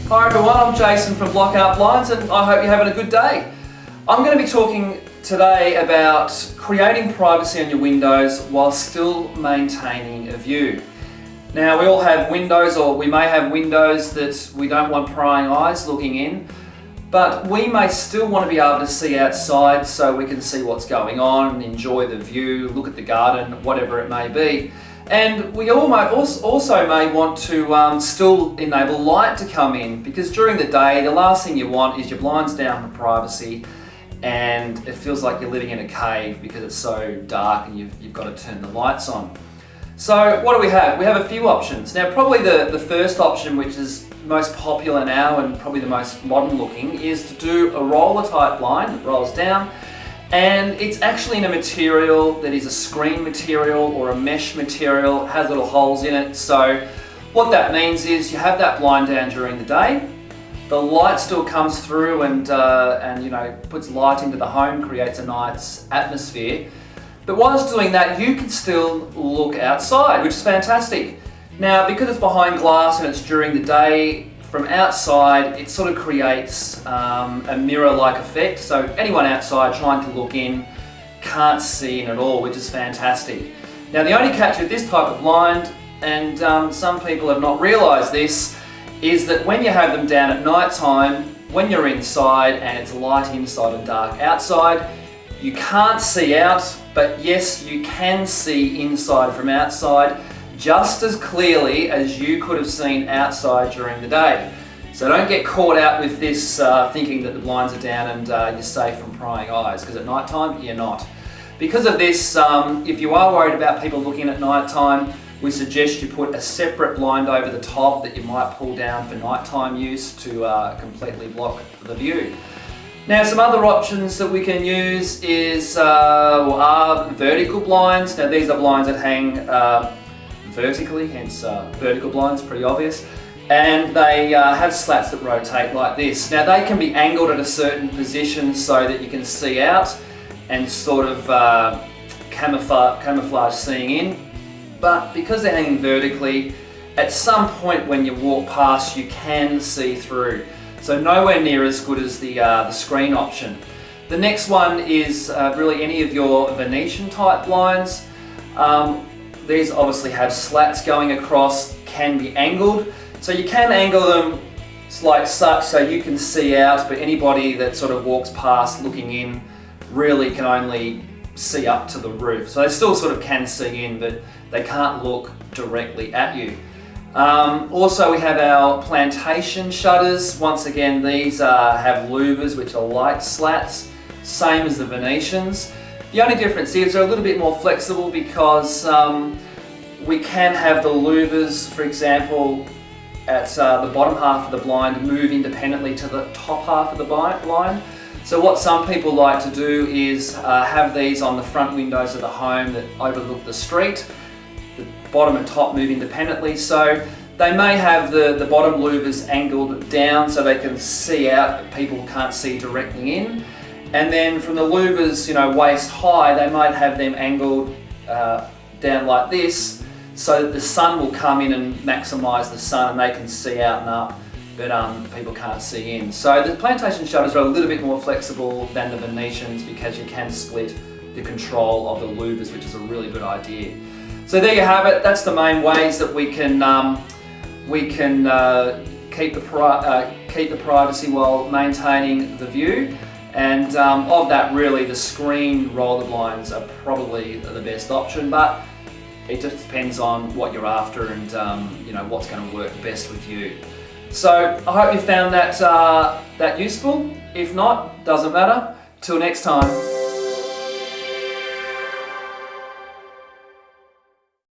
Hi everyone, I'm Jason from Blockout Blinds and I hope you're having a good day. I'm going to be talking today about creating privacy on your windows while still maintaining a view. Now we all have windows, or we may have windows that we don't want prying eyes looking in, but we may still want to be able to see outside so we can see what's going on, enjoy the view, look at the garden, whatever it may be. And we also may want to still enable light to come in, because during the day the last thing you want is your blinds down for privacy and it feels like you're living in a cave because it's so dark and you've got to turn the lights on. So what do we have? We have a few options. Now probably the first option, which is most popular now and probably the most modern looking, is to do a roller type blind that rolls down. And it's actually in a material that is a screen material or a mesh material. It has little holes in it. So what that means is you have that blind down during the day. The light still comes through and puts light into the home, creates a nice atmosphere. But whilst doing that, you can still look outside, which is fantastic. Now, because it's behind glass and it's during the day, from outside, it sort of creates a mirror-like effect. So anyone outside trying to look in can't see in at all, which is fantastic. Now the only catch with this type of blind, and some people have not realised this, is that when you have them down at night time, when you're inside and it's light inside and dark outside, you can't see out, but yes, you can see inside from outside just as clearly as you could have seen outside during the day. So don't get caught out with this thinking that the blinds are down and you're safe from prying eyes, because at night time you're not. Because of this, if you are worried about people looking at night time, we suggest you put a separate blind over the top that you might pull down for nighttime use to completely block the view. Now some other options that we can use are vertical blinds. Now these are blinds that hang vertically, hence vertical blinds, pretty obvious, and they have slats that rotate like this. Now they can be angled at a certain position so that you can see out and sort of camouflage seeing in, but because they're hanging vertically, at some point when you walk past you can see through, so nowhere near as good as the screen option. The next one is really any of your venetian type blinds. These obviously have slats going across, can be angled. So you can angle them like such so you can see out, but anybody that sort of walks past looking in really can only see up to the roof. So they still sort of can see in, but they can't look directly at you. Also we have our Plantation shutters. Once again, these have louvers, which are light slats, same as the Venetians. The only difference is they're a little bit more flexible because we can have the louvers, for example, at the bottom half of the blind move independently to the top half of the blind. So what some people like to do is have these on the front windows of the home that overlook the street. The bottom and top move independently, so they may have the bottom louvers angled down so they can see out, but people can't see directly in. And then from the louvers, waist high, they might have them angled down like this so that the sun will come in and maximise the sun and they can see out and up, but people can't see in. So the Plantation shutters are a little bit more flexible than the Venetians because you can split the control of the louvers, which is a really good idea. So there you have it. That's the main ways that we can keep the privacy while maintaining the view. And of that, really, the screen roller blinds are probably the best option, but it just depends on what you're after and what's going to work best with you. So I hope you found that useful. If not, doesn't matter. Till next time.